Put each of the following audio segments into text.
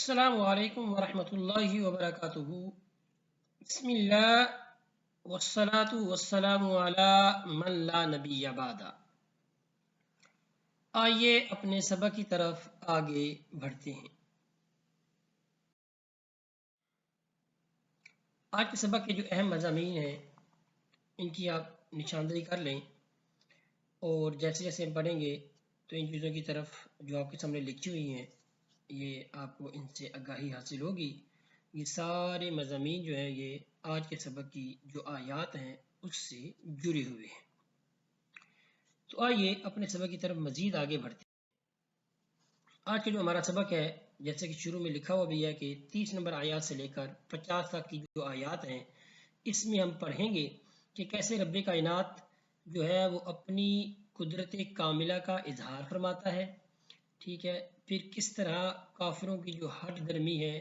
السلام علیکم ورحمۃ اللہ وبرکاتہ۔ بسم اللہ والصلاة والسلام علی من لا نبی بعد۔ آئیے اپنے سبق کی طرف آگے بڑھتے ہیں۔ آج کے سبق کے جو اہم مضامین ہیں ان کی آپ نشاندہی کر لیں، اور جیسے جیسے ہم پڑھیں گے تو ان چیزوں کی طرف جو آپ کے سامنے لکھی ہوئی ہیں یہ آپ کو ان سے آگاہی حاصل ہوگی۔ یہ سارے مضامین جو ہیں یہ آج کے سبق کی جو آیات ہیں اس سے جڑے ہوئے ہیں۔ تو آئیے اپنے سبق کی طرف مزید آگے بڑھتے ہیں۔ آج کا جو ہمارا سبق ہے جیسے کہ شروع میں لکھا ہوا بھی ہے کہ 30 نمبر آیات سے لے کر 50 تک کی جو آیات ہیں اس میں ہم پڑھیں گے کہ کیسے رب کائنات جو ہے وہ اپنی قدرت کاملہ کا اظہار فرماتا ہے، ٹھیک ہے، پھر کس طرح کافروں کی جو ہٹ درمی ہے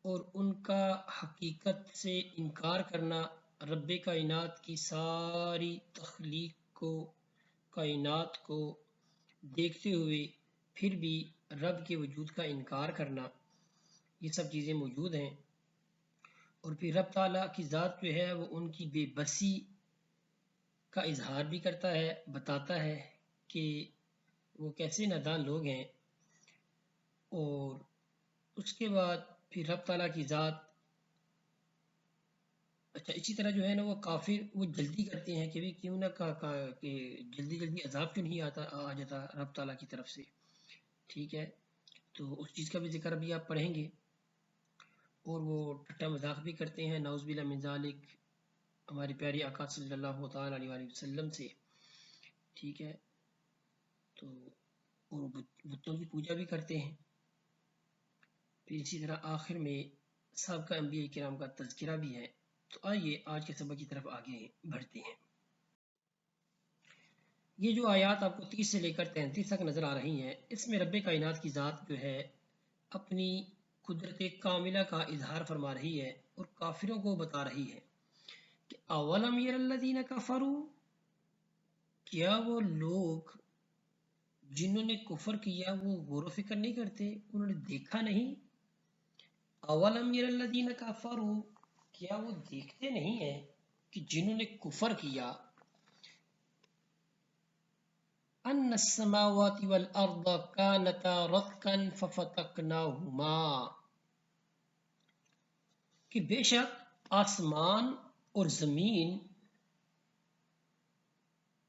اور ان کا حقیقت سے انکار کرنا، رب کائنات کی ساری تخلیق کو، کائنات کو دیکھتے ہوئے پھر بھی رب کے وجود کا انکار کرنا، یہ سب چیزیں موجود ہیں۔ اور پھر رب تعالیٰ کی ذات جو ہے وہ ان کی بے بسی کا اظہار بھی کرتا ہے، بتاتا ہے کہ وہ کیسے نادان لوگ ہیں۔ اور اس کے بعد پھر رب تعالیٰ کی ذات، اچھا اسی طرح جو ہے نا وہ کافر وہ جلدی کرتے ہیں کہ بھی کیوں نہ کہ جلدی جلدی عذاب کیوں نہیں آ جاتا رب تعالیٰ کی طرف سے، ٹھیک ہے، تو اس چیز کا بھی ذکر ابھی آپ پڑھیں گے۔ اور وہ ٹھٹا مذاق بھی کرتے ہیں نعوذ باللہ من ذالک ہماری پیاری آقا صلی اللہ تعالیٰ علیہ وسلم سے، ٹھیک ہے، تو اور بتوں کی پوجا بھی کرتے ہیں۔ پھر اسی طرح آخر میں سابقہ انبیاء کرام کا تذکرہ بھی ہے۔ تو آئیے آج کے سبق کی طرف آگے بڑھتے ہیں۔ یہ جو آیات آپ کو 30 سے لے کر 33 تک نظر آ رہی ہیں اس میں رب کائنات کی ذات جو ہے اپنی قدرت کاملہ کا اظہار فرما رہی ہے اور کافروں کو بتا رہی ہے کہ اولم یر الذین کفروا، کیا وہ لوگ جنہوں نے کفر کیا وہ غور و فکر نہیں کرتے، انہوں نے دیکھا نہیں؟ اولم یر الذین کفروا، کیا وہ دیکھتے نہیں ہیں کہ جنہوں نے کفر کیا، ان السماوات والارض کانتا رتقا ففتقناہما، کہ بے شک آسمان اور زمین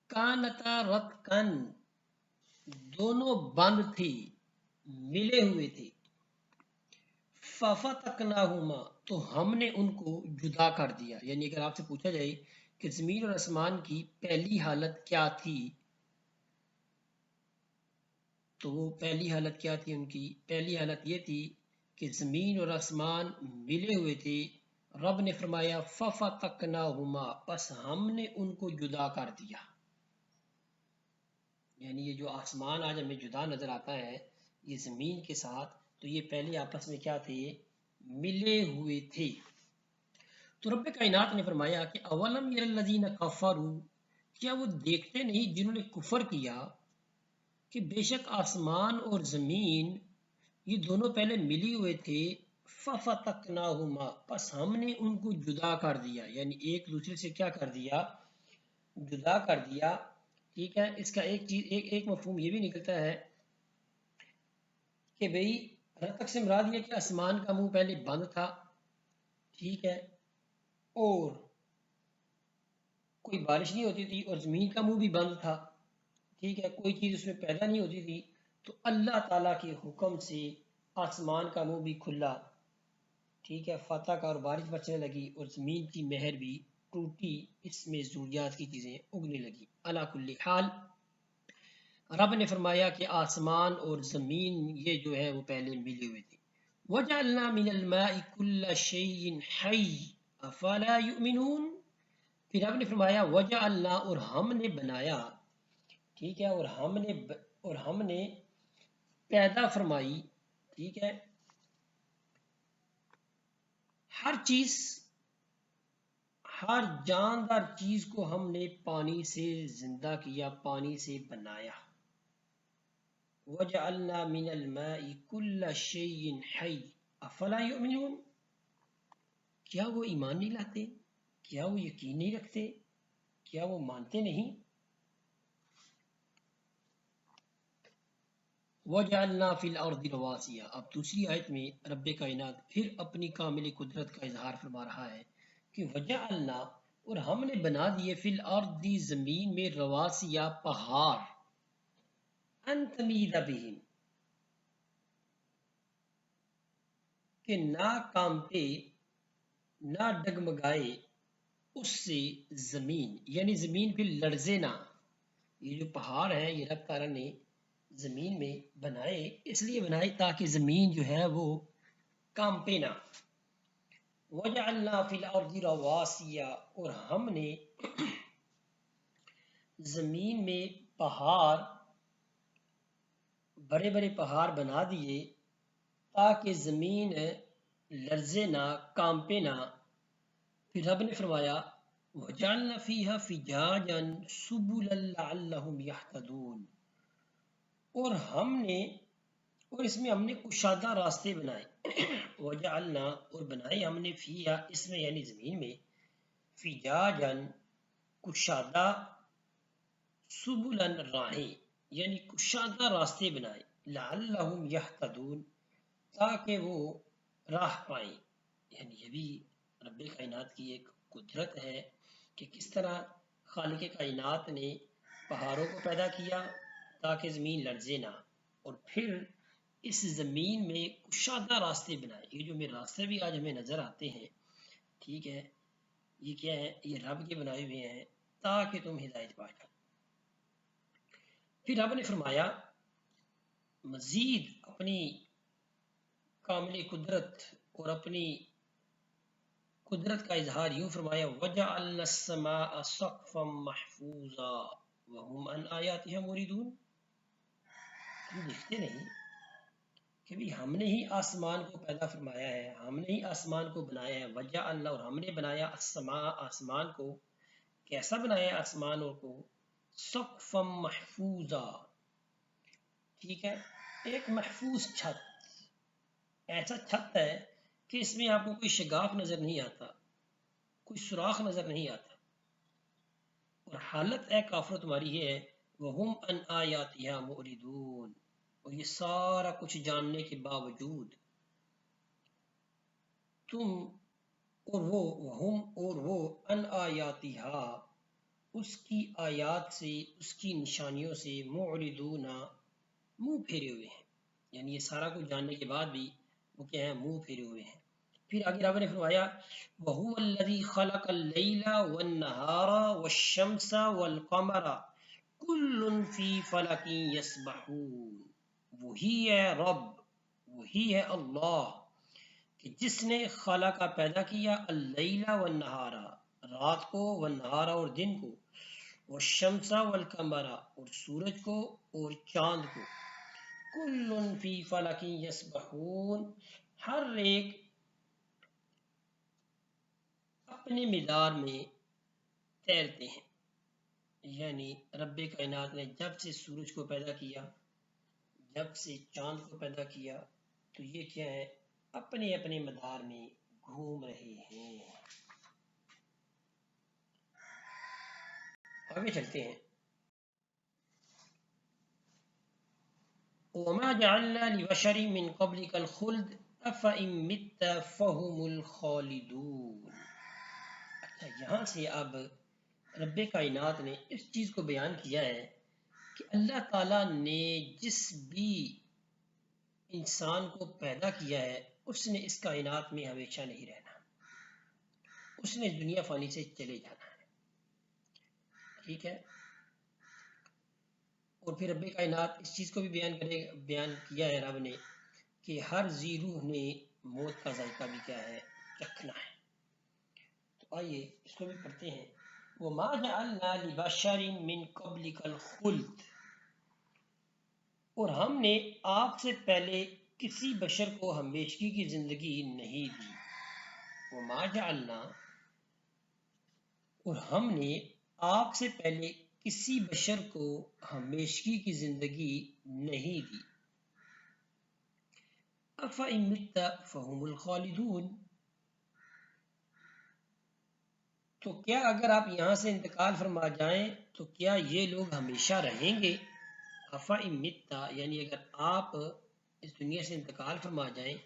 کانتا رتقن دونوں بند تھی، ملے ہوئے تھے، ففتقناہما تو ہم نے ان کو جدا کر دیا۔ یعنی اگر آپ سے پوچھا جائے کہ زمین اور آسمان کی پہلی حالت کیا تھی تو وہ پہلی حالت کیا تھی، ان کی پہلی حالت یہ تھی کہ زمین اور آسمان ملے ہوئے تھے، رب نے فرمایا ففتقناہما پس ہم نے ان کو جدا کر دیا۔ یعنی یہ جو آسمان آج ہمیں جدا نظر آتا ہے یہ زمین کے ساتھ، تو یہ پہلے آپس میں کیا تھے، ملے ہوئے تھے۔ تو رب کائنات نے فرمایا کہ اولم یر الذین کفروا، کیا وہ دیکھتے نہیں جنہوں نے کفر کیا کہ بے شک آسمان اور زمین یہ دونوں پہلے ملی ہوئے تھے، ففتقناہما پس ہم نے ان کو جدا کر دیا، یعنی ایک دوسرے سے کیا کر دیا، جدا کر دیا، ٹھیک ہے۔ اس کا ایک مفہوم یہ بھی نکلتا ہے کہ بھئی رتق سے مراد یہ کہ آسمان کا منہ پہلے بند تھا، ٹھیک ہے، اور کوئی بارش نہیں ہوتی تھی، اور زمین کا منہ بھی بند تھا، ٹھیک ہے، کوئی چیز اس میں پیدا نہیں ہوتی تھی، تو اللہ تعالیٰ کے حکم سے آسمان کا منہ بھی کھلا، ٹھیک ہے، فتح کا اور بارش برسنے لگی، اور زمین کی مہر بھی ٹوٹی، اس میں ضروریات کی چیزیں اگنے لگی۔ علی کل حال رب نے فرمایا کہ آسمان اور زمین یہ جو ہے وہ پہلے ملے ہوئے تھے۔ وَجَعَلْنَا مِنَ الْمَاءِ كُلَّ شَيْءٍ حَيٍّ أَفَلَا يُؤْمِنُونَ، پھر رب نے فرمایا وَجَعَلْنَا اور ہم نے بنایا، ٹھیک ہے، اور ہم نے پیدا فرمائی، ٹھیک ہے، ہر چیز، ہر جاندار چیز کو ہم نے پانی سے زندہ کیا، پانی سے بنایا۔ وَجَعَلْنَا مِنَ الْمَاءِ كُلَّ شَيْءٍ حَيٍّ، افلا یؤمنون، کیا وہ ایمان نہیں لاتے، کیا وہ یقین نہیں رکھتے، کیا وہ مانتے نہیں؟ وَجَعَلْنَا فِي الْأَرْضِ رَوَاسِيَ، اب دوسری آیت میں رب کائنات پھر اپنی کامل قدرت کا اظہار فرما رہا ہے کہ وَجَعَلْنَا، اور ہم نے بنا دیے فی الارض زمین میں رواسیا پہاڑ، ان تمید بہم، کہ نہ کانپے نہ ڈگمگائے اس سے زمین، یعنی زمین پہ لرزے نہ۔ یہ جو پہاڑ ہیں یہ رب تعالیٰ نے زمین میں بنائے، اس لیے بنائے تاکہ زمین جو ہے وہ کانپے نہ۔ وَجَعَلْنَا فِي الْأَرْضِ رَوَاسِيَ، اور ہم نے زمین میں پہاڑ، بڑے بڑے پہاڑ بنا دیے تاکہ زمین لرزے نہ، کانپے نہ۔ پھر رب نے فرمایا وَجَعَلْنَا فِيهَا فِجَاجًا سُبُلًا لَعَلَّهُمْ يَهْتَدُونَ، اور اس میں ہم نے کشادہ راستے بنائے۔ وَجَعَلْنَا، اور بنائے ہم نے فِيهَا، اس میں یعنی زمین میں، فِجَاجًا کشادہ، سُبُلًا راہیں، یعنی کشادہ راستے بنائے، لَعَلَّهُمْ يَهْتَدُونَ، تاکہ وہ راہ پائیں۔ یعنی یہ بھی رب کائنات کی ایک قدرت ہے کہ کس طرح خالق کائنات نے پہاڑوں کو پیدا کیا تاکہ زمین لرزے نہ، اور پھر اس زمین میں کشادہ راستے بنائے۔ یہ جو میرے راستے بھی آج ہمیں نظر آتے ہیں، ٹھیک ہے، یہ کیا ہے؟ یہ رب کے بنائے ہوئے ہیں تاکہ تم ہدایت پا جاؤ۔ پھر رب نے فرمایا مزید اپنی کامل قدرت اور اپنی قدرت کا اظہار یوں فرمایا وَجَعَلْنَا السَّمَاءَ سَقْفًا مَحْفُوظًا وَهُمْ عَنْ آيَاتِهَا مُعْرِضُونَ، تم دیکھتے نہیں کہ بھی ہم نے ہی آسمان کو پیدا فرمایا ہے، ہم نے ہی آسمان کو بنایا ہے۔ وَجَعَلْنَا، اور ہم نے بنایا السَّمَاء، آسمان کو، کیسا بنایا ہے آسمانوں کو؟ سَقْفًا مَحْفُوظًا، ٹھیک ہے، ایک محفوظ چھت، ایسا چھت ہے کہ اس میں آپ کو کوئی شگاف نظر نہیں آتا، کوئی سوراخ نظر نہیں آتا، اور حالت اے کافر تمہاری یہ ہے وَهُمْ عَنْ آيَاتِهَا مُعْرِضُونَ، اور یہ سارا کچھ جاننے کے باوجود تم اور وہ، اور وہ عن آیاتہا، اس کی آیات سے، اس کی نشانیوں سے، معرضون، منہ پھیرے ہوئے ہیں۔ یعنی یہ سارا کچھ جاننے کے بعد بھی وہ کیا ہے؟ منہ پھیرے ہوئے ہیں۔ پھر آگے رب نے فرمایا وَهُوَ الَّذِي خَلَقَ اللَّيْلَ وَالنَّهَارَ وَالشَّمْسَ وَالْقَمَرَ كُلٌّ فِي فَلَكٍ يَسْبَحُونَ، وہی ہے رب، وہی ہے اللہ کہ جس نے خلق پیدا کیا اللیل والنہار، رات کو، والنہار، اور دن کو، والشمس والقمر، اور سورج کو اور چاند کو، کل فی فلک یسبحون، ہر ایک اپنے مدار میں تیرتے ہیں۔ یعنی رب کائنات نے جب سے سورج کو پیدا کیا، جب سے چاند کو پیدا کیا، تو یہ کیا ہے؟ اپنے اپنے مدار میں گھوم رہے ہیں۔ آگے چلتے ہیں۔ وَمَا جَعَلْنَا لِبَشَرٍ مِّن قَبْلِكَ الْخُلْدَ أَفَإِن مِتَّ فَهُمُ الْخَالِدُونَ۔ اچھا، یہاں سے اب رب کائنات نے اس چیز کو بیان کیا ہے کہ اللہ تعالیٰ نے جس بھی انسان کو پیدا کیا ہے اس نے اس کائنات میں ہمیشہ نہیں رہنا، اس نے دنیا فانی سے چلے جانا ہے، ٹھیک ہے۔ اور پھر رب کائنات اس چیز کو بھی بیان کیا ہے رب نے کہ ہر ذی روح نے موت کا ذائقہ بھی کیا ہے؟ چکھنا ہے۔ تو آئیے اس کو بھی پڑھتے ہیں۔ وَمَا جَعَلْنَا لِبَشَرٍ مِّن قَبْلِكَ الْخُلْدَ، اور ہم نے آپ سے پہلے کسی بشر کو ہمیشگی کی زندگی نہیں دی۔ وَمَا جَعَلْنَا، اور ہم نے آپ سے پہلے کسی بشر کو ہمیشگی کی زندگی نہیں دی۔ افإن مت فهم الخالدون، تو کیا اگر آپ یہاں سے انتقال فرما جائیں تو کیا یہ لوگ ہمیشہ رہیں گے؟ افإن مت یعنی اگر آپ اس دنیا سے انتقال فرما جائیں،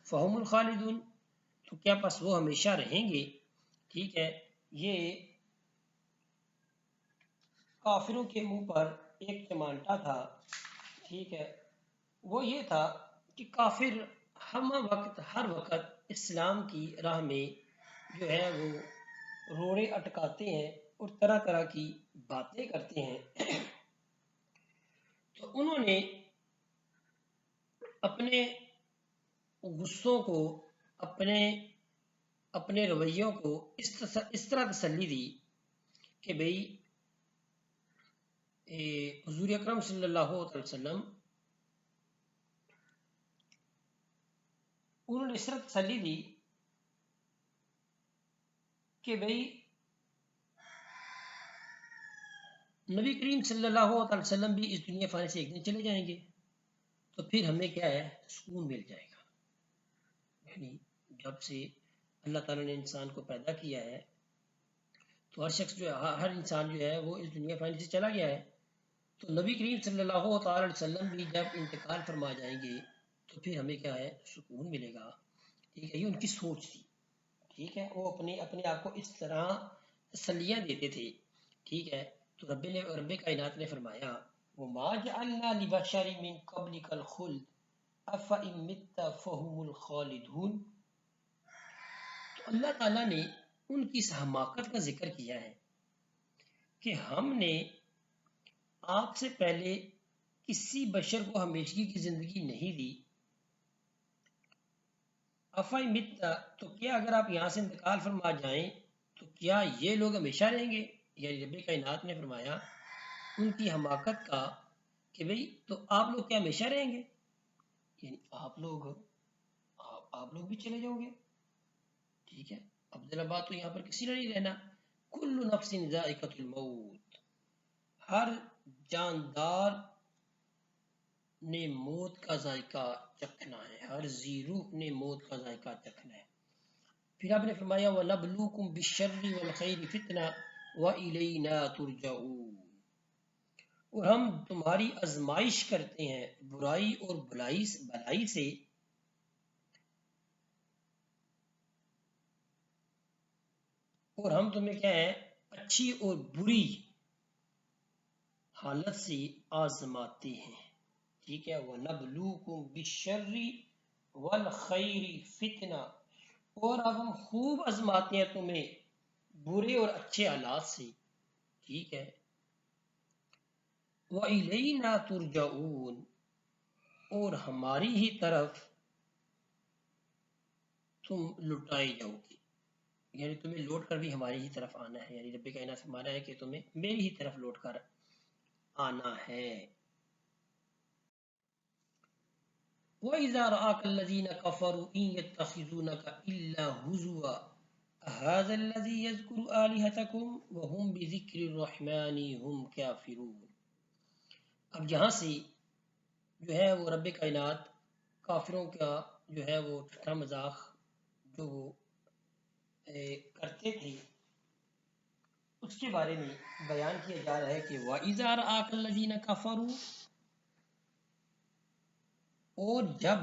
فهم الخالدون تو کیا پس وہ ہمیشہ رہیں گے؟ ٹھیک ہے، یہ کافروں کے منہ پر ایک چمانٹا تھا، ٹھیک ہے، وہ یہ تھا کہ کافر ہر وقت اسلام کی راہ میں جو ہے وہ روڑے اٹکاتے ہیں اور طرح طرح کی باتیں کرتے ہیں۔ تو انہوں نے اپنے غصوں کو، اپنے رویوں کو اس طرح تسلی دی کہ بھئی حضور اکرم صلی اللہ علیہ وسلم انہوں نے اس طرح تسلی دی کہ بھئی نبی کریم صلی اللہ علیہ وسلم بھی اس دنیا فانی سے ایک دن چلے جائیں گے، تو پھر ہمیں کیا ہے، سکون مل جائے گا۔ یعنی جب سے اللہ تعالیٰ نے انسان کو پیدا کیا ہے تو ہر شخص جو ہے، ہر انسان جو ہے وہ اس دنیا فانی سے چلا گیا ہے، تو نبی کریم صلی اللہ تعالی علیہ وسلم بھی جب انتقال فرما جائیں گے تو پھر ہمیں کیا ہے، سکون ملے گا۔ ٹھیک ہے، یہ ان کی سوچ تھی، ٹھیک ہے، وہ اپنے آپ کو اس طرح تسلیاں دیتے تھے، ٹھیک ہے۔ تو رب کائنات نے فرمایا وَمَا جَعَلْنَا لِبَشَرٍ مِّن قَبْلِكَ الْخُلْدَ أَفَإِن مِّتَّ فَهُمُ الْخَالِدُونَ، تو اللہ تعالیٰ نے ان کی اس حماقت کا ذکر کیا ہے کہ ہم نے آپ سے پہلے کسی بشر کو ہمیشگی کی زندگی نہیں دی۔ افإن مت تو کیا اگر آپ یہاں سے انتقال فرما جائیں تو کیا یہ لوگ ہمیشہ رہیں گے؟ یعنی رب کائنات نے فرمایا ان کی حماقت کا کہ بھئی تو آپ لوگ کیا ہمیشہ رہیں گے؟ یعنی آپ لوگ بھی چلے جاؤ گے، ٹھیک ہے۔ اب ذرا بات تو یہاں پر کسی نے نہیں رہنا، کل نفس ذائقۃ الموت، ہر جاندار نے موت کا ذائقہ چکھنا ہے، ہر ذی روح نے موت کا ذائقہ چکھنا ہے۔ پھر آپ نے فرمایا وَنَبْلُوكُمْ بِالشَّرِّ وَالْخَيْرِ فِتْنَةً وَإِلَيْنَا تُرْجَعُونَ، اور ہم تمہاری آزمائش کرتے ہیں برائی اور بلائی سے، اور ہم تمہیں کیا ہے، اچھی اور بری حالت سے آزماتے ہیں، ٹھیک ہے۔ وَنَبْلُوكُمْ بِالشَّرِّ وَالْخَيْرِ فِتْنَةً، اور اب ہم خوب آزماتے ہیں تمہیں برے اور اچھے حالات سے، ٹھیک ہے۔ وَإِلَيْنَا تُرْجَعُونَ، اور ہماری ہی طرف تم لٹائے جاؤ گے، یعنی تمہیں لوٹ کر بھی ہماری ہی طرف آنا ہے، یعنی رب کائنات سے ہمارا ہے کہ تمہیں میری ہی طرف لوٹ کر آنا ہے۔ وَإِذَا رَآكَ الَّذِينَ كَفَرُوا إِن يَتَّخِذُونَكَ إِلَّا هُزُوًا هَذَا الَّذِي يَذْكُرُ آلِهَتَكُمْ وَهُمْ بِذِكْرِ الرَّحْمَنِ هُمْ كَافِرُونَ۔ اب یہاں سے جو ہے وہ رب کائنات کافروں کا جو ہے وہ ٹھٹا مذاق جو وہ کرتے تھے اس کے بارے میں بیان کیا جا رہا ہے کہ وَإِذَا رَآكَ الَّذِينَ كَفَرُوا، اور جب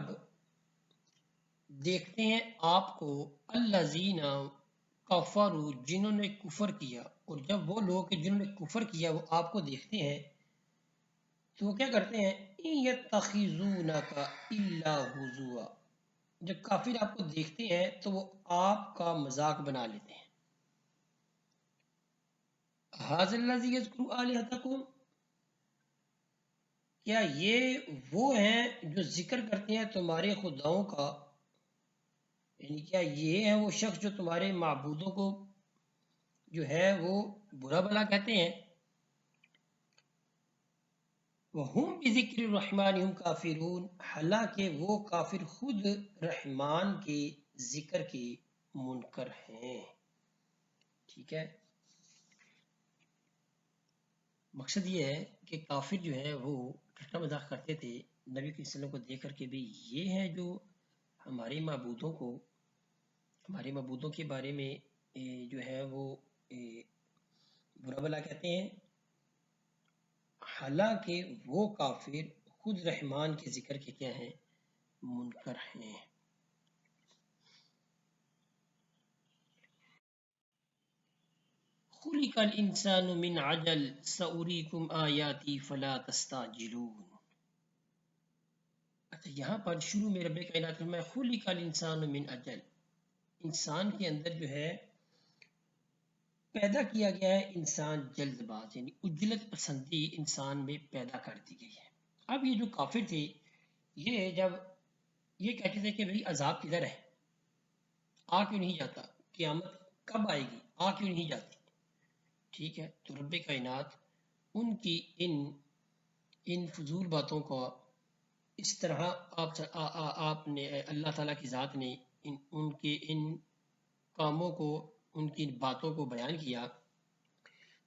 دیکھتے ہیں آپ کو الذین کفروا، جنہوں نے کفر کیا، اور جب وہ لوگ جنہوں نے کفر کیا وہ آپ کو دیکھتے ہیں تو وہ کیا کرتے ہیں، ان یتخذونک الا ہزوا، جب کافر آپ کو دیکھتے ہیں تو وہ آپ کا مذاق بنا لیتے ہیں۔ ھذا الذی یذکر آلہتکم، کیا یہ وہ ہیں جو ذکر کرتے ہیں تمہارے خداؤں کا، یعنی کیا یہ ہے وہ شخص جو تمہارے معبودوں کو جو ہے وہ برا بھلا کہتے ہیں۔ وَهُمْ بِذِكْرِ الرَّحْمَنِ هُمْ كَافِرُونَ، حالانکہ وہ کافر خود رحمان کے ذکر کے منکر ہیں، ٹھیک ہے۔ مقصد یہ ہے کہ کافر جو ہے وہ ٹھٹا مذاق کرتے تھے نبی صلی اللہ علیہ وسلم کو دیکھ کر کے بھی یہ ہے جو ہمارے معبودوں کے بارے میں جو ہے وہ برا بلا کہتے ہیں، حالانکہ وہ کافر خود رحمان کے ذکر کے کیا ہیں؟ منکر ہیں۔ خلق الانسان من عجل سأریکم آیاتی فلا تستعجلون۔ اچھا، یہاں پر شروع میں رب کائنات میں خلق الانسان من عجل، انسان کے اندر جو ہے پیدا کیا گیا ہے انسان جلد باز، یعنی عجلت پسندی انسان میں پیدا کر دی گئی ہے۔ اب یہ جو کافر تھے، یہ جب یہ کہتے تھے کہ بھئی عذاب کدھر ہے، آ کیوں نہیں جاتا، قیامت کب آئے گی، آ کیوں نہیں جاتی، ٹھیک ہے، تو رب کائنات ان کی ان فضول باتوں کو اس طرح آپ نے اللہ تعالیٰ کی ذات نے ان کے ان کاموں کو، ان کی باتوں کو بیان کیا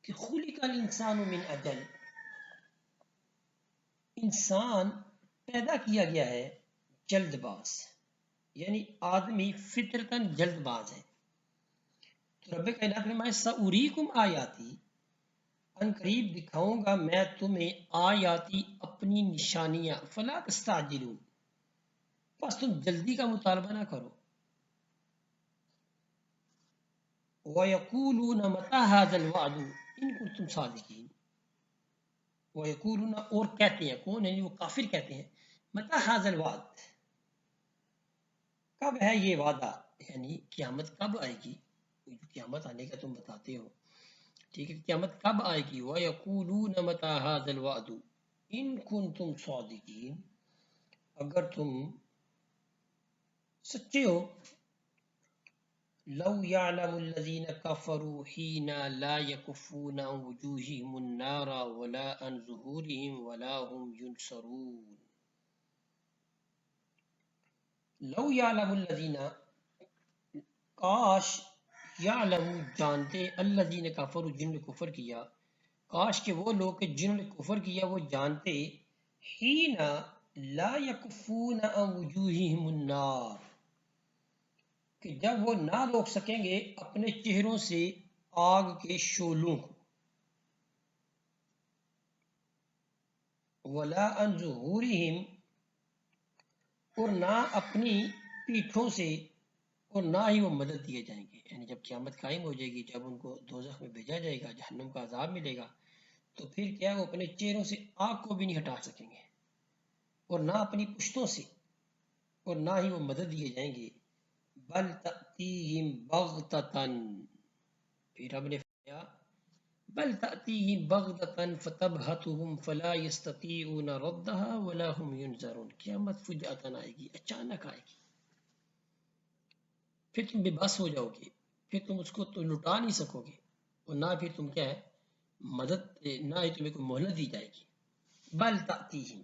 کہ خلق الانسان من اجل، انسان پیدا کیا گیا ہے جلد باز، یعنی آدمی فطرتاً جلد باز ہے۔ تو رب کائنات نے فرمایا سأریکم آیاتی، ان قریب دکھاؤں گا میں تمہیں آیاتی اپنی نشانیاں، فلا تستعجلون، بس تم جلدی کا مطالبہ نہ کرو۔ وَيَقُولُونَ مَتَى هَذَا الْوَعْدُ إِن كُنتُمْ صَادِقِينَ، وَيَقُولُونَ اور کہتے ہیں، کون ہے وہ کافر کہتے ہیں، مَتَى هَذَا الْوَعْدُ کب ہے یہ وعدہ، یعنی قیامت کب آئے گی، قیامت آنے کا تم بتاتے ہو، ٹھیک ہے، قیامت کب آئے گی، وَيَقُولُونَ مَتَى هَذَا الْوَعْدُ إِن كُنتُمْ صَادِقِينَ، اگر تم سچے ہو۔ لو يعلم الذين كفروا حين لا يكفون عن وجوههم النار ولا عن ظهورهم ولا هم ينصرون۔ لو يعلم الذين، کاش، یعلم جانتے، الذين كفروا جن نے کفر کیا، کاش کہ وہ لوگ کہ جنہوں نے کفر کیا وہ جانتے، حين لا يكفون عن وجوههم النار، کہ جب وہ نہ روک سکیں گے اپنے چہروں سے آگ کے شعلوں کو، ولا عن ظہورہم، اور نہ اپنی پیٹھوں سے، اور نہ ہی وہ مدد دیے جائیں گے، یعنی جب قیامت قائم ہو جائے گی، جب ان کو دوزخ میں بھیجا جائے گا، جہنم کا عذاب ملے گا، تو پھر کیا وہ اپنے چہروں سے آگ کو بھی نہیں ہٹا سکیں گے، اور نہ اپنی پشتوں سے، اور نہ ہی وہ مدد دیے جائیں گے۔ بل تأتیہم بغتتاً، پھر رب نے فرمایا بل تأتیہم بغتتاً فتبہتہم فلا یستطیعون ردہا ولا ہم ینظرون، قیامت فجأتاً آئے گی، اچانک آئے گی، پھر تم بے بس ہو جاؤ گے، پھر تم اس کو تو لٹا نہیں سکو گے، اور نہ پھر تم کیا ہے مدد، نہ ہی تمہیں کوئی مہلت دی جائے گی۔ بل تأتیہم،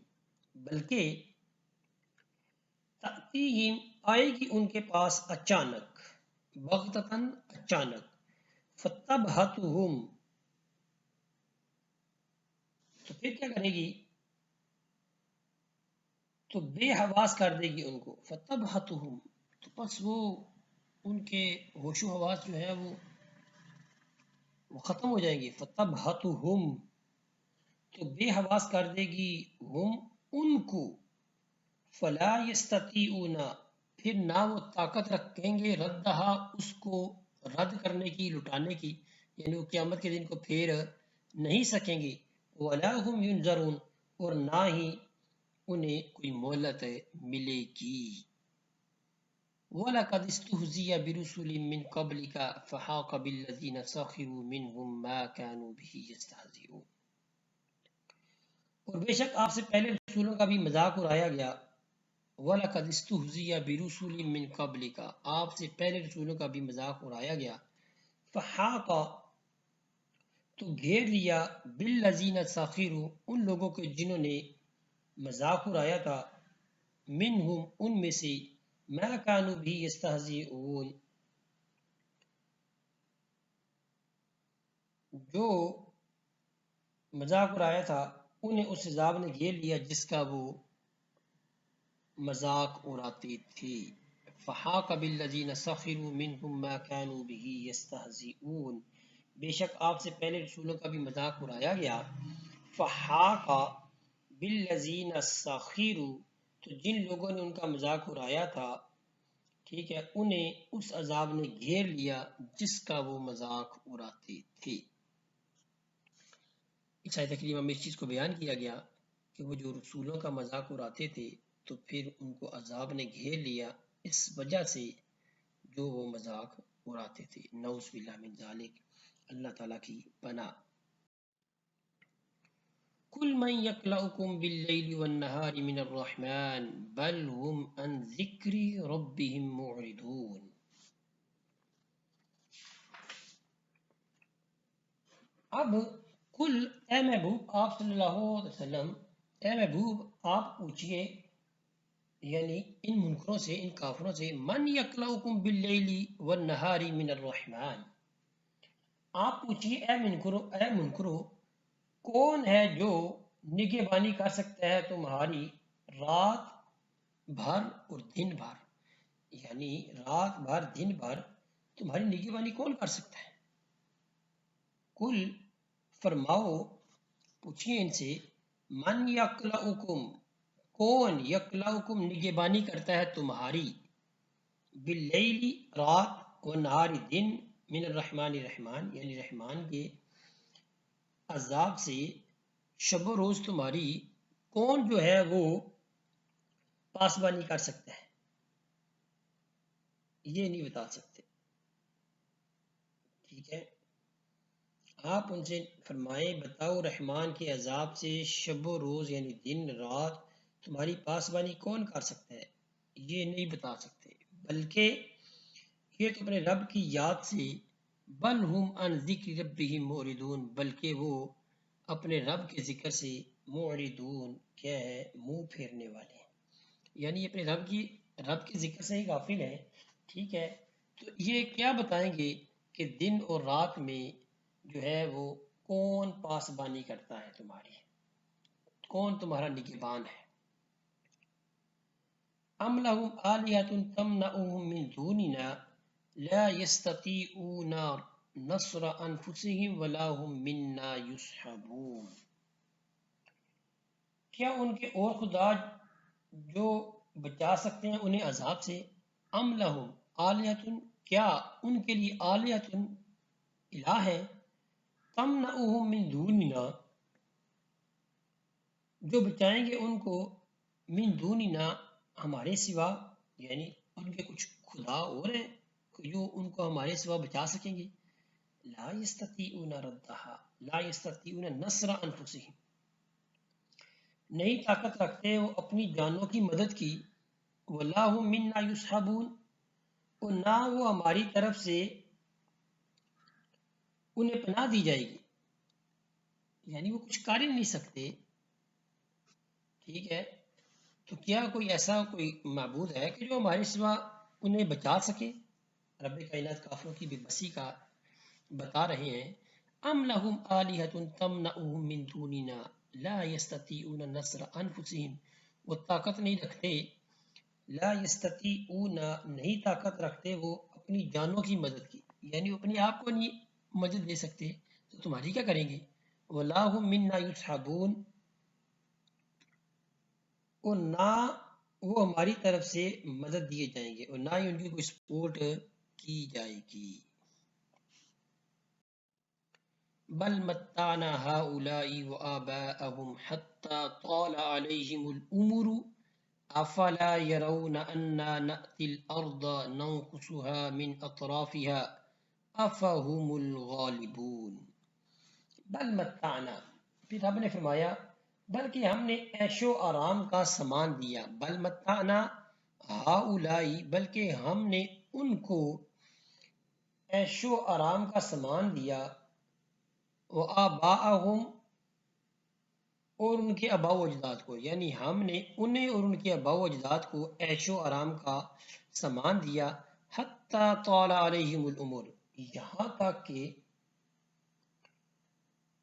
بلکہ تأتیہم آئے گی ان کے پاس اچانک، بغتتاً اچانک، فتبہتہم تو پھر کیا کرے گی، تو بے حواس کر دے گی ان کو، فتبہتہم تو بس وہ ان کے ہوش و حواس جو ہے وہ ختم ہو جائیں گے، فتبہتہم تو بے حواس کر دے گی ہم ان کو، فلا یستطیعون پھر نہ وہ طاقت رکھیں گے ردہا اس کو رد کرنے کی، لٹانے کی، یعنی وہ قیامت کے دن کو پھیر نہیں سکیں گے، ولا هم ینظرون اور نہ ہی انہیں کوئی مہلت ملے گی۔ وَلَقَدْ اسْتُهْزِئَ بِرُسُلٍ مِّن قَبْلِكَ فَحَاقَ بِالَّذِينَ سَخِرُوا مِنْهُمْ مَا كَانُوا بِهِ يَسْتَهْزِئُونَ، اور بے شک آپ سے پہلے رسولوں کا بھی مذاق اڑایا گیا، وَلَقَدْ اسْتُهْزِئَ بِرُسُلٍ مِّن قَبْلِكَ آپ سے پہلے رسولوں کا بھی مذاق اڑایا گیا، فَحَاقَ تو گھیر لیا، بِالَّذِينَ سَخِرُوا ان لوگوں کے جنہوں نے مذاق اڑایا تھا، منہم ان میں سے، ما كانوا به يستهزئون جو مذاق اڑایا تھا انہیں اس عذاب نے گھیر لیا جس کا وہ مذاق اڑاتے تھے۔ فحاق بالذین سخروا منهم ما كانوا به یستہزئون، بے شک آپ سے پہلے رسولوں کا بھی مذاق اڑایا گیا. فحاق بالذین سخروا، تو جن لوگوں نے ان کا مذاق اڑایا تھا، ٹھیک ہے، انہیں اس عذاب نے گھیر لیا جس کا وہ مذاق اڑاتے تھے. اس آیت کریمہ میں اس چیز کو بیان کیا گیا کہ وہ جو رسولوں کا مذاق اڑاتے تھے تو پھر ان کو عذاب نے گھیر لیا اس وجہ سے جو وہ مذاق اڑاتے تھے. نعوذ باللہ من ذالک، اللہ تعالیٰ کی پناہ. کل من یکلؤکم باللیل والنہار من الرحمن بل هم عن ذکر ربهم معرضون. اب کل، اے محبوب آپ صلی اللہ علیہ وسلم، اے محبوب آپ پوچھئے، یعنی ان منکروں سے، ان کافروں سے، من یکلؤکم باللیل والنہار من الرحمن، آپ پوچھئے اے منکرو کون ہے جو نگہبانی کر سکتا ہے تمہاری رات بھر اور دن بھر، یعنی رات بھر دن بھر تمہاری نگہبانی کون کر سکتا ہے؟ کل فرماؤ، پوچھئے ان سے، من یکلؤکم، کون، یکلؤکم نگہبانی کرتا ہے تمہاری، باللیل رات، والنہار دن، من الرحمن رحمان یعنی رحمان کے عذاب سے شب و روز تمہاری کون جو ہے وہ پاسبانی کر سکتا ہے؟ یہ نہیں بتا سکتے. ٹھیک ہے، آپ ان سے فرمائیں بتاؤ رحمان کے عذاب سے شب و روز یعنی دن رات تمہاری پاسبانی کون کر سکتا ہے؟ یہ نہیں بتا سکتے، بلکہ یہ تو اپنے رب کی یاد سے، بل ہم عن ذکر ربہم معرضون، بلکہ وہ اپنے رب کے ذکر سے معرضون کیا ہے، منہ پھیرنے والے ہیں، یعنی اپنے رب کے ذکر سے ہی غافل ہیں. ٹھیک ہے، تو یہ کیا بتائیں گے کہ دن اور رات میں جو ہے وہ کون پاسبانی کرتا ہے تمہاری، کون تمہارا نگہبان ہے. ام لہم آلیہۃ تمنعهم من دوننا لا یستطیعون نصر انفسهم ولا هم منا یصحبون، کیا ان کے اور خدا جو بچا سکتے ہیں انہیں عذاب سے؟ ام لہم آلیہۃ، کیا ان کے لیے آلیہۃ الہ ہے، تمنعهم من دوننا، جو بچائیں گے ان کو، من دوننا ہمارے سوا، یعنی ان کے کچھ خدا اور ہیں جو ان کو ہمارے سوا بچا سکیں گے. لا یستطیعون ردھا، لا یستطیعون نصر انفسہم، نہیں طاقت رکھتے وہ اپنی جانوں کی مدد کی، ولا هم منا یصحبون، اور نہ وہ ہماری طرف سے انہیں پناہ دی جائے گی، یعنی وہ کچھ کر ہی نہیں سکتے. ٹھیک ہے، تو کیا کوئی ایسا کوئی معبود ہے کہ جو ہمارے سوا انہیں بچا سکے؟ رب کائنات کافروں کی بے بسی کا بتا رہے ہیں. ام لہم آلیہۃ تمنعهم من دوننا لا یستطیعون نصر انفسہم، وہ طاقت نہیں رکھتے، لا یستطیعون نہیں طاقت رکھتے وہ اپنی جانوں کی مدد کی، یعنی وہ اپنے آپ کو نہیں مدد دے سکتے تو تمہاری کیا کریں گے. ولا هم منا یصحبون، اور نہ وہ ہماری طرف سے مدد دیے جائیں گے، اور نہ ہی ان کی کوئی سپورٹ کی جائے گی. بل متعنا هؤلاء وآباءهم حتى طال عليهم الأمر افلا يرون انا نأتي الارض ننقصها من اطرافها افهم الغالبون. بل متعنا، پھر رب نے فرمایا بلکہ ہم نے عیش و آرام کا سامان دیا، بل متعنا ہؤلاء، بلکہ ہم نے ان کو عیش و آرام کا سامان دیا، وآباءہم، اور ان کے آباء و اجداد کو، یعنی ہم نے انہیں اور ان کے آباء و اجداد کو عیش و آرام کا سامان دیا، حتی طال علیہم العمر، یہاں تک کہ،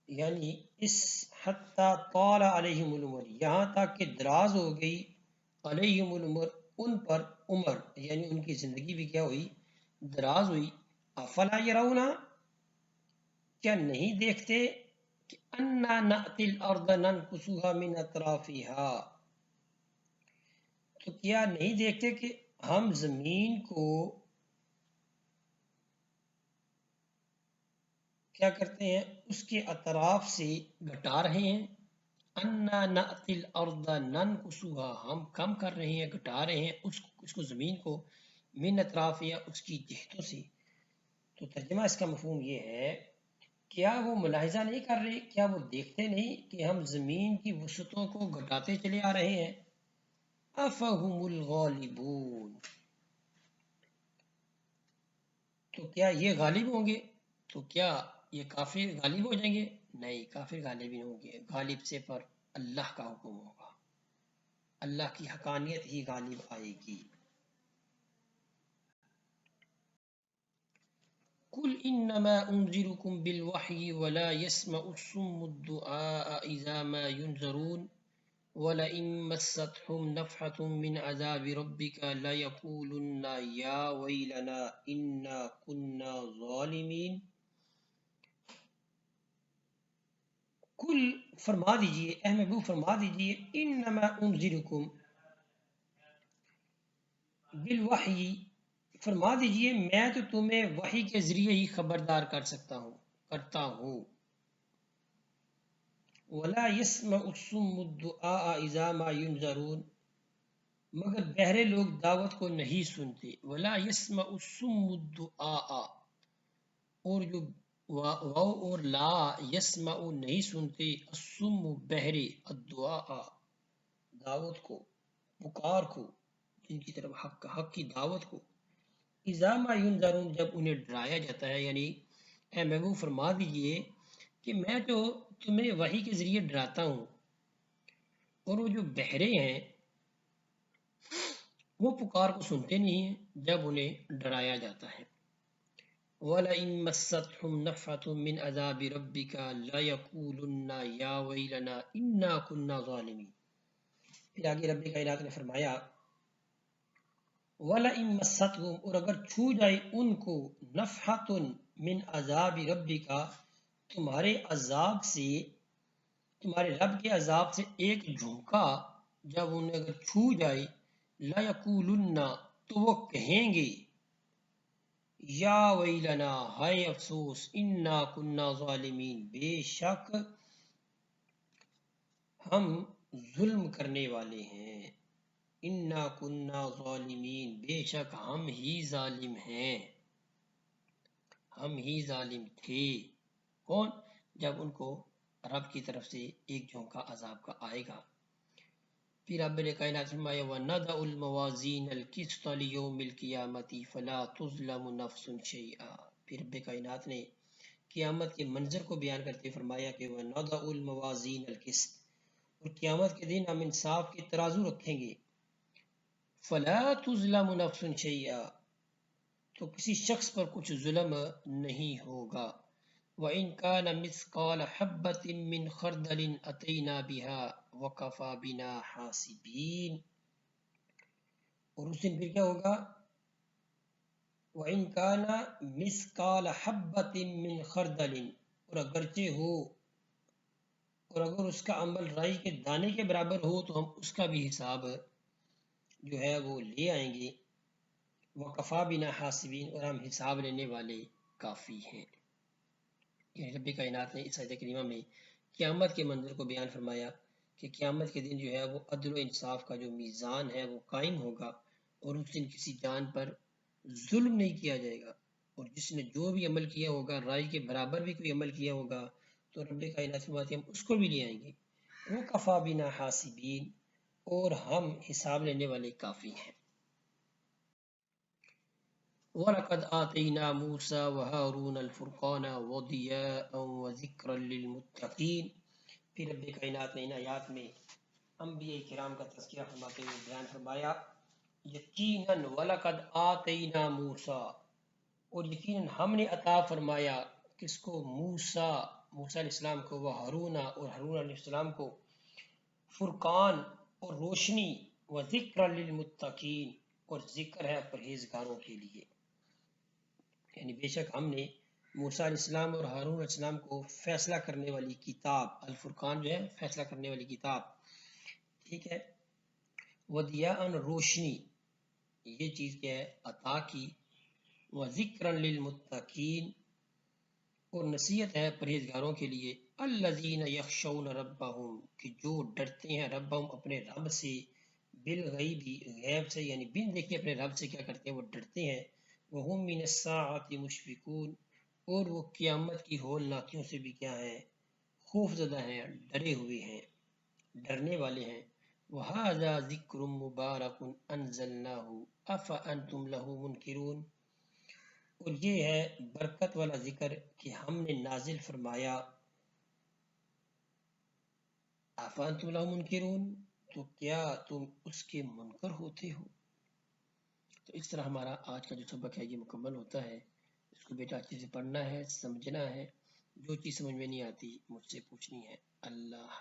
یعنی اس حتی طال علیہم العمر، یہاں تک کہ دراز ہو گئی، علیہم العمر ان پر عمر یعنی ان کی زندگی بھی کیا ہوئی؟ دراز ہوئی. افلا یرون، کیا نہیں دیکھتے کہ انا نأتی الارض ننقصها من اطرافها، تو کیا نہیں دیکھتے کہ ہم زمین کو کیا کرتے ہیں؟ اس کے اطراف سے گھٹا رہے ہیں. انا نأتی الارض ننقصها، ہم کم کر رہے ہیں، گھٹا رہے ہیں اس کو زمین کو، من اطرافها، اس کی جہتوں سے. تو ترجمہ اس کا مفہوم یہ ہے، کیا وہ ملاحظہ نہیں کر رہے، کیا وہ دیکھتے نہیں کہ ہم زمین کی وسعتوں کو گھٹاتے چلے آ رہے ہیں؟ افہم الغالبون، تو کیا یہ غالب ہوں گے؟ تو کیا یہ کافر غالب ہو جائیں گے؟ نہیں، کافر غالب نہیں ہوں گے. غالب سے پر اللہ کا حکم ہوگا، اللہ کی حقانیت ہی غالب آئے گی. قل انما انذركم بالوحي ولا يسمع الصم الدعاء اذا ما ينذرون ولئن مستهم نفحة من عذاب ربك ليقولن يا ويلنا انا كنا ظالمين. کل فرما دیجئے، اے محبوب فرما دیجئے، انما انذرکم بالوحی، فرما دیجئے میں تو تمہیں وحی کے ذریعے ہی خبردار کرتا ہوں. ولا يسمع الصم الدعاء اذا ما ينذرون، مگر بہرے لوگ دعوت کو نہیں سنتے. ولا يسمع الصم الدعاء، اور جو واو اور لا یسمع نہیں سنتے، الصم بہرے، الدعاء دعوت کو، پکار کو، جن کی طرف حق کی دعوت کو. اذا ما ینذرون، جب انہیں ڈرایا جاتا ہے. یعنی اے محبوب فرما دیجئے کہ میں تو تمہیں وحی کے ذریعے ڈراتا ہوں، اور وہ جو بہرے ہیں وہ پکار کو سنتے نہیں ہیں جب انہیں ڈرایا جاتا ہے. وَلَئِن مَسَّتْهُمْ نَفْحَةٌ مِّنْ عَذَابِ رَبِّكَ لَيَقُولُنَّ يَا وَيْلَنَا إِنَّا كُنَّا ظَالِمِينَ. پھر آگے رب کائنات نے فرمایا وَلَئِن مَسَّتْهُمْ، اور اگر چھو جائے ان کو، نَفْحَةٌ مِّنْ عَذَابِ رَبِّكَ، تمہارے عذاب سے، تمہارے رب کے عذاب سے ایک جھونکا جب انہیں اگر چھو جائے، لَيَقُولُنَّ، تو وہ کہیں گے یا ویلنا، ہائے افسوس، انا کننا ظالمین، بے شک ہم ظلم کرنے والے ہیں. انا کننا ظالمین، بے شک ہم ہی ظالم ہیں، ہم ہی ظالم تھے. کون؟ جب ان کو رب کی طرف سے ایک جھونکا عذاب کا آئے گا. پھر رب نے کائنات فرمایا وَنَضَعُ الْمَوَازِينَ الْقِسْطَ لِيَوْمِ الْقِيَامَةِ فَلَا تُظْلَمُ نَفْسٌ شَيْئًا. پھر رب کائنات نے قیامت کے منظر کو بیان کرتے فرمایا کہ وَنَضَعُ الْمَوَازِينَ الْقِسْطَ، اور قیامت کے دن ہم انصاف کے ترازو رکھیں گے. فَلَا تُظْلَمُ نَفْسٌ شَيْئًا، تو کسی شخص پر کچھ ظلم نہیں ہوگا. وَإِن كَانَ مِثْقَالَ حَبَّةٍ مِّنْ خَرْدَلٍ أَتَيْنَا بِهَا وَكَفَى بِنَا حَاسِبِينَ. اور اس دن پھر کیا ہوگا؟ وَإِن كَانَ مِثْقَالَ حَبَّةٍ مِّنْ خَرْدَلٍ، اور اگرچہ ہو، اور اگر اس کا عمل رائی کے دانے کے برابر ہو تو ہم اس کا بھی حساب جو ہے وہ لے آئیں گے. وَكَفَى بِنَا حَاسِبِينَ، اور ہم حساب لینے والے کافی ہیں. یعنی رب کائنات نے اس آیت کریمہ میں قیامت کے منظر کو بیان فرمایا کہ قیامت کے دن جو ہے وہ عدل و انصاف کا جو میزان ہے وہ قائم ہوگا، اور اس دن کسی جان پر ظلم نہیں کیا جائے گا. اور جس نے جو بھی عمل کیا ہوگا، رائی کے برابر بھی کوئی عمل کیا ہوگا، تو رب کائنات فرماتے ہیں ہم اس کو بھی لے آئیں گے. وَكَفَى بِنَا حَاسِبِينَ، اور ہم حساب لینے والے کافی ہیں. وَلَقَدْ آتَيْنَا مُوسَى وَهَارُونَ الْفُرْقَانَ وَضِيَاءً وَذِكْرًا لِلْمُتَّقِينَ. پھر رب کائنات نے ان آیات میں انبیاء کرام کا تذکرہ فرماتے ہوئے بیان فرمایا یقیناً وَلَقَدْ آتَيْنَا مُوسَى، اور یقیناً ہم نے عطا فرمایا کس کو؟ موسیٰ علیہ السلام کو، وہ ہارون، اور ہارون علیہ السلام کو، فرقان اور روشنی، وذکر للمتقین، اور ذکر ہے پرہیزگاروں کے لیے. یعنی بے شک ہم نے موسیٰ علیہ السلام اور ہارون علیہ السلام کو فیصلہ کرنے والی کتاب الفرقان جو ہے فیصلہ کرنے والی کتاب، ٹھیک ہے، ودیاء روشنی، یہ چیز کیا ہے عطا کی، وذکر للمتقین، اور نصیحت ہے پرہیزگاروں کے لیے، الذین یخشون ربہم، کہ جو ڈرتے ہیں ربہم اپنے رب سے، بالغیب غیب سے، یعنی بن دیکھے اپنے رب سے کیا کرتے ہیں وہ ڈرتے ہیں، وہم من الساعۃ مشفقون، اور وہ قیامت کی ہولناکیوں سے بھی کیا ہیں خوف زدہ ہیں، ڈرے ہوئے ہیں، ڈرنے والے ہیں. وَهَذَا ذِكْرٌ مُبَارَكٌ أَنزَلْنَاهُ أَفَأَنْتُمْ لَهُ مُنْكِرُونَ، اور یہ ہے برکت والا ذکر کہ ہم نے نازل فرمایا. أَفَأَنْتُمْ لَهُ مُنْكِرُونَ، تو کیا تم اس کے منکر ہوتے ہو. تو اس طرح ہمارا آج کا جو سبق ہے یہ مکمل ہوتا ہے. اس کو بیٹا اچھے سے پڑھنا ہے، سمجھنا ہے، جو چیز سمجھ میں نہیں آتی مجھ سے پوچھنی ہے. اللہ